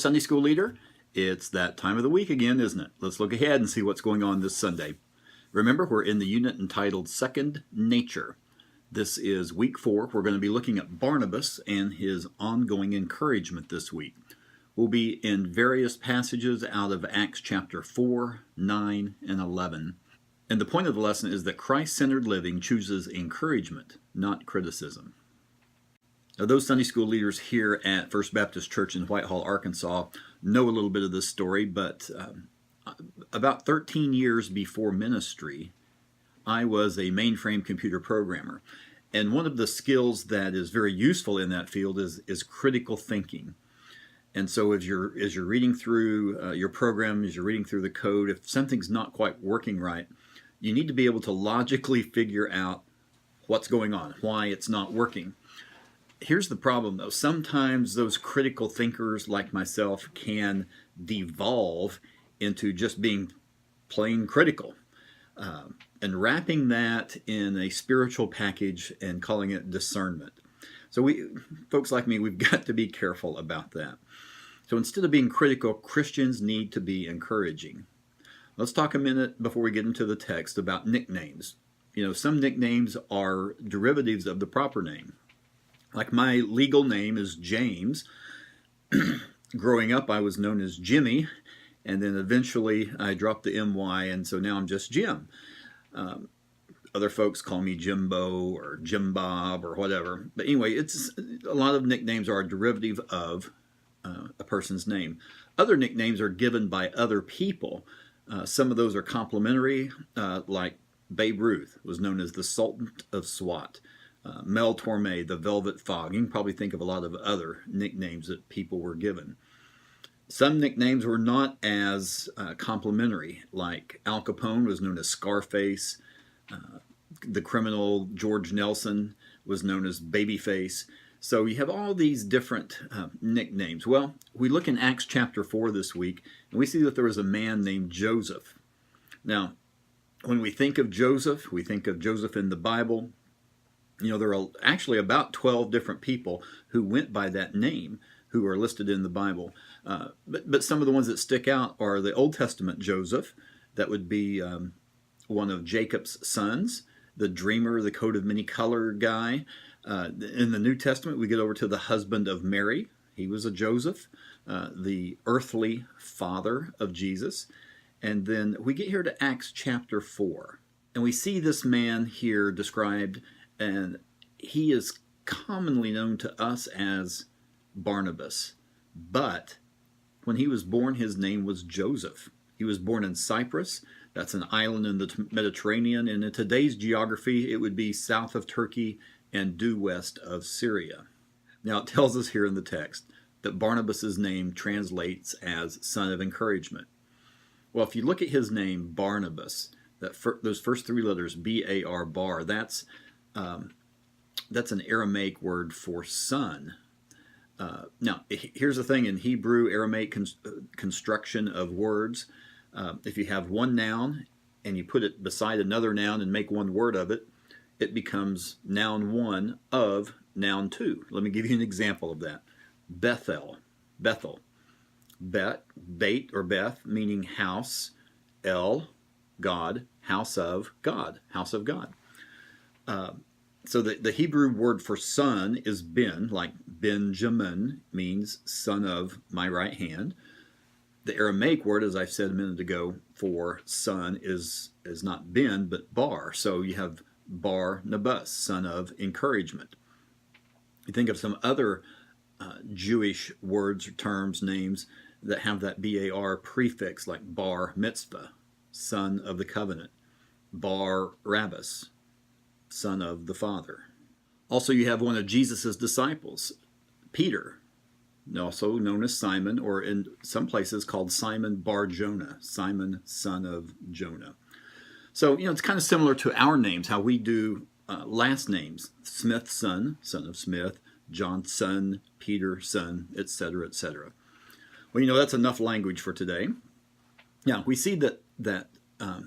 Sunday School Leader. It's that time of the week again, isn't it? Let's look ahead and see what's going on this Sunday. Remember, we're in the unit entitled Second Nature. This is week 4. We're going to be looking at Barnabas and his ongoing encouragement this week. We'll be in various passages out of Acts chapter 4, 9, and 11. And the point of the lesson is that Christ-centered living chooses encouragement, not criticism. Now, those Sunday school leaders here at First Baptist Church in Whitehall, Arkansas, know a little bit of this story, but about 13 years before ministry, I was a mainframe computer programmer. And one of the skills that is very useful in that field is critical thinking. And so as you're reading through your program, as you're reading through the code, if something's not quite working right, you need to be able to logically figure out what's going on, why it's not working. Here's the problem, though. Sometimes those critical thinkers like myself can devolve into just being plain critical. And wrapping that in a spiritual package and calling it discernment. So folks like me, we've got to be careful about that. So instead of being critical, Christians need to be encouraging. Let's talk a minute before we get into the text about nicknames. You know, some nicknames are derivatives of the proper name. Like my legal name is James. Growing up, I was known as Jimmy, and then eventually I dropped the MY, and so now I'm just Jim. Other folks call me Jimbo or Jim Bob or whatever. But anyway, a lot of nicknames are a derivative of a person's name. Other nicknames are given by other people. Some of those are complimentary, like Babe Ruth was known as the Sultan of SWAT. Mel Torme, the Velvet Fog. You can probably think of a lot of other nicknames that people were given. Some nicknames were not as complimentary, like Al Capone was known as Scarface. The criminal George Nelson was known as Babyface. So you have all these different nicknames. Well, we look in Acts chapter 4 this week, and we see that there was a man named Joseph. Now, when we think of Joseph in the Bible. You know, there are actually about 12 different people who went by that name who are listed in the Bible. But some of the ones that stick out are the Old Testament Joseph. That would be one of Jacob's sons, the dreamer, the coat of many color guy. In the New Testament, we get over to the husband of Mary. He was a Joseph, the earthly father of Jesus. And then we get here to Acts chapter 4. And we see this man here described, and he is commonly known to us as Barnabas. But when he was born, his name was Joseph. He was born in Cyprus. That's an island in the Mediterranean. And in today's geography, it would be south of Turkey and due west of Syria. Now, it tells us here in the text that Barnabas' name translates as son of encouragement. Well, if you look at his name, Barnabas, those first 3 letters, B-A-R, bar, that's an Aramaic word for son. Now, here's the thing in Hebrew, Aramaic construction of words. If you have one noun and you put it beside another noun and make one word of it, it becomes noun 1 of noun 2. Let me give you an example of that. Bethel. Beit or Beth, meaning house. El, God. House of God. So the Hebrew word for son is ben, like Benjamin means son of my right hand. The Aramaic word, as I said a minute ago, for son is not ben, but bar. So you have Barnabas, son of encouragement. You think of some other Jewish words or terms, names that have that B-A-R prefix, like bar mitzvah, son of the covenant. Barnabas, son of the Father. Also, you have one of Jesus' disciples, Peter, also known as Simon, or in some places called Simon Bar-Jonah, Simon, son of Jonah. So, you know, it's kind of similar to our names, how we do last names. Smith, son of Smith, John, son, Peter, son, etc., etc. Well, you know, that's enough language for today. Now, we see that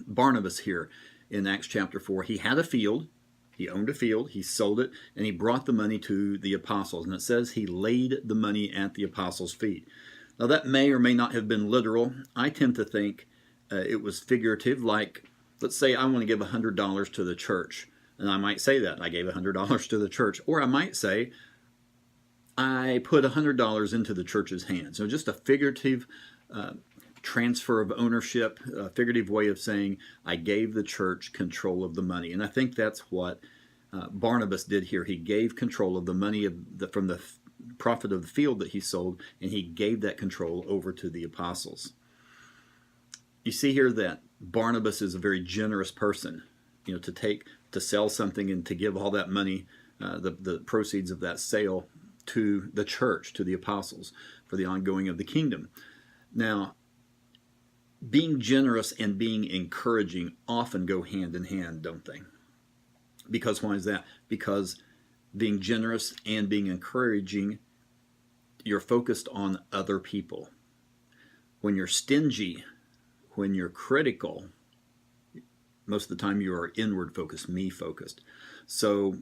Barnabas here in Acts chapter 4, he had a field, he owned a field, he sold it, and he brought the money to the apostles. And it says he laid the money at the apostles' feet. Now that may or may not have been literal. I tend to think it was figurative, like, let's say I want to give $100 to the church. And I might say that I gave $100 to the church. Or I might say I put $100 into the church's hands. So just a figurative transfer of ownership, a figurative way of saying I gave the church control of the money. And I think that's what Barnabas did here. He gave control of the money from the profit of the field that he sold, and he gave that control over to the apostles. You see here that Barnabas is a very generous person, to sell something and to give all that money, the proceeds of that sale, to the church, to the apostles, for the ongoing of the kingdom. Now, being generous and being encouraging often go hand in hand, don't they? Because why is that? Because being generous and being encouraging, you're focused on other people. When you're stingy, when you're critical, most of the time you are inward focused, me focused. So,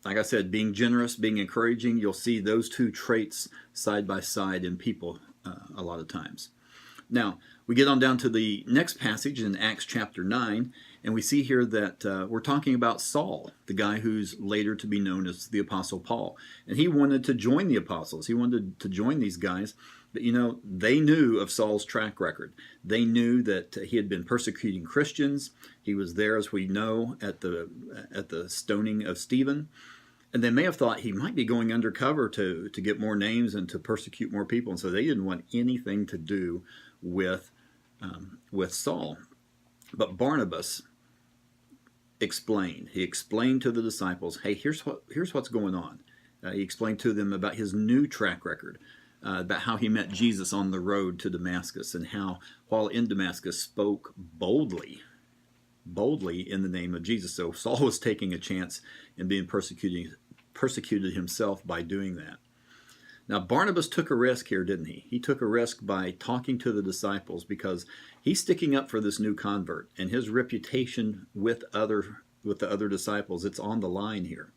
like I said, being generous, being encouraging, you'll see those two traits side by side in people a lot of times. Now, we get on down to the next passage in Acts chapter 9, and we see here that we're talking about Saul, the guy who's later to be known as the Apostle Paul. And he wanted to join the apostles. He wanted to join these guys. But, they knew of Saul's track record. They knew that he had been persecuting Christians. He was there, as we know, at the stoning of Stephen. And they may have thought he might be going undercover to get more names and to persecute more people. And so they didn't want anything to do with Saul. But Barnabas explained. He explained to the disciples, hey, here's what's going on. He explained to them about his new track record, about how he met Jesus on the road to Damascus, and how, while in Damascus, spoke boldly in the name of Jesus. So Saul was taking a chance in being persecuted himself by doing that. Now, Barnabas took a risk here, didn't he? He took a risk by talking to the disciples, because he's sticking up for this new convert, and his reputation with the other disciples, it's on the line here.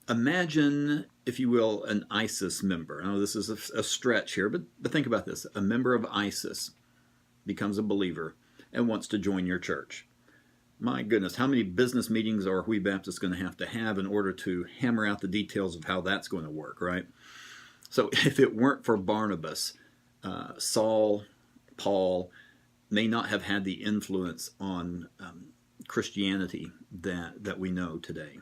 Imagine, if you will, an ISIS member. I know this is a stretch here, but think about this. A member of ISIS becomes a believer and wants to join your church. My goodness, how many business meetings are we Baptists going to have in order to hammer out the details of how that's going to work, right? So if it weren't for Barnabas, Paul may not have had the influence on Christianity that we know today.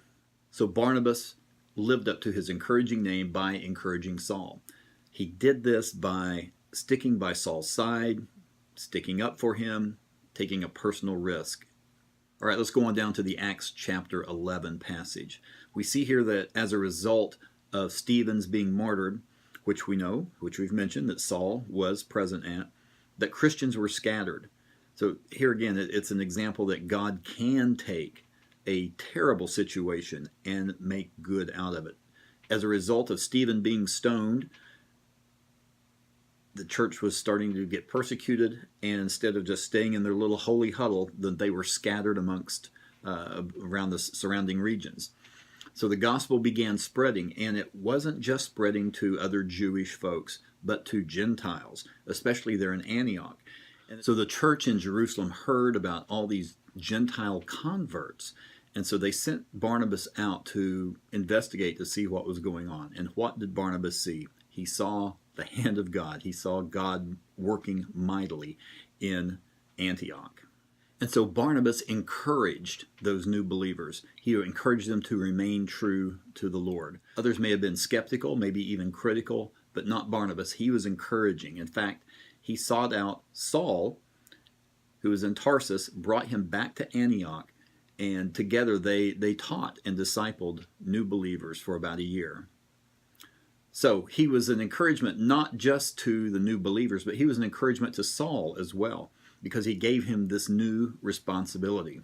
So Barnabas lived up to his encouraging name by encouraging Saul. He did this by sticking by Saul's side, sticking up for him, taking a personal risk. All right, let's go on down to the Acts chapter 11 passage. We see here that as a result of Stephen's being martyred, which we know, which we've mentioned that Saul was present at, that Christians were scattered. So here again, it's an example that God can take a terrible situation and make good out of it. As a result of Stephen being stoned, the church was starting to get persecuted, and instead of just staying in their little holy huddle, they were scattered amongst around the surrounding regions. So the gospel began spreading, and it wasn't just spreading to other Jewish folks, but to Gentiles, especially there in Antioch. And so the church in Jerusalem heard about all these Gentile converts, and so they sent Barnabas out to investigate to see what was going on. And what did Barnabas see? He saw the hand of God. He saw God working mightily in Antioch. And so Barnabas encouraged those new believers. He encouraged them to remain true to the Lord. Others may have been skeptical, maybe even critical, but not Barnabas. He was encouraging. In fact, he sought out Saul, who was in Tarsus, brought him back to Antioch, and together they taught and discipled new believers for about a year. So he was an encouragement not just to the new believers, but he was an encouragement to Saul as well, because he gave him this new responsibility.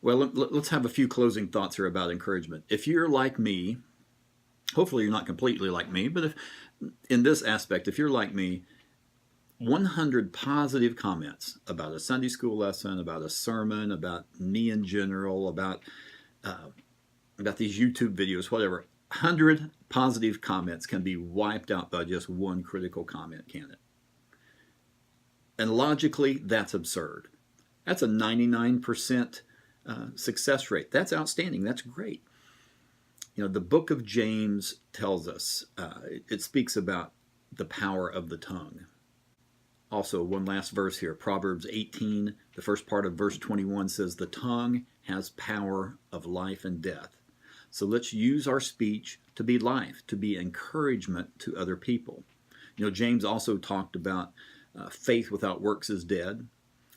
Well, let's have a few closing thoughts here about encouragement. If you're like me, hopefully you're not completely like me, but in this aspect, if you're like me, 100 positive comments about a Sunday school lesson, about a sermon, about me in general, about these YouTube videos, whatever, 100 positive comments can be wiped out by just one critical comment, can it? And logically, that's absurd. That's a 99% success rate. That's outstanding. That's great. You know, the book of James tells us, it speaks about the power of the tongue. Also, one last verse here, Proverbs 18, the first part of verse 21 says, the tongue has power of life and death. So let's use our speech to be life, to be encouragement to other people. You know, James also talked about faith without works is dead.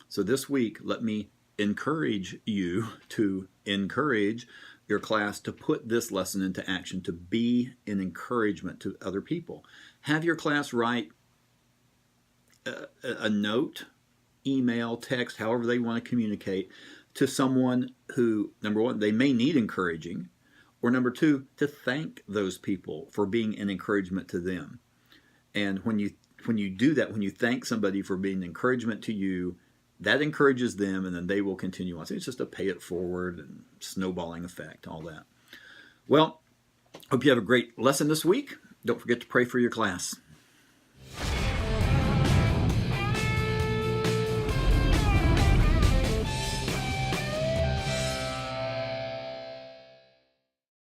So this week, let me encourage you to encourage your class to put this lesson into action, to be an encouragement to other people. Have your class write a note, email, text, however they want to communicate to someone who, number one, they may need encouraging, or number two, to thank those people for being an encouragement to them. And when you do that, when you thank somebody for being an encouragement to you, that encourages them, and then they will continue on. So it's just a pay it forward and snowballing effect, all that. Well, hope you have a great lesson this week. Don't forget to pray for your class.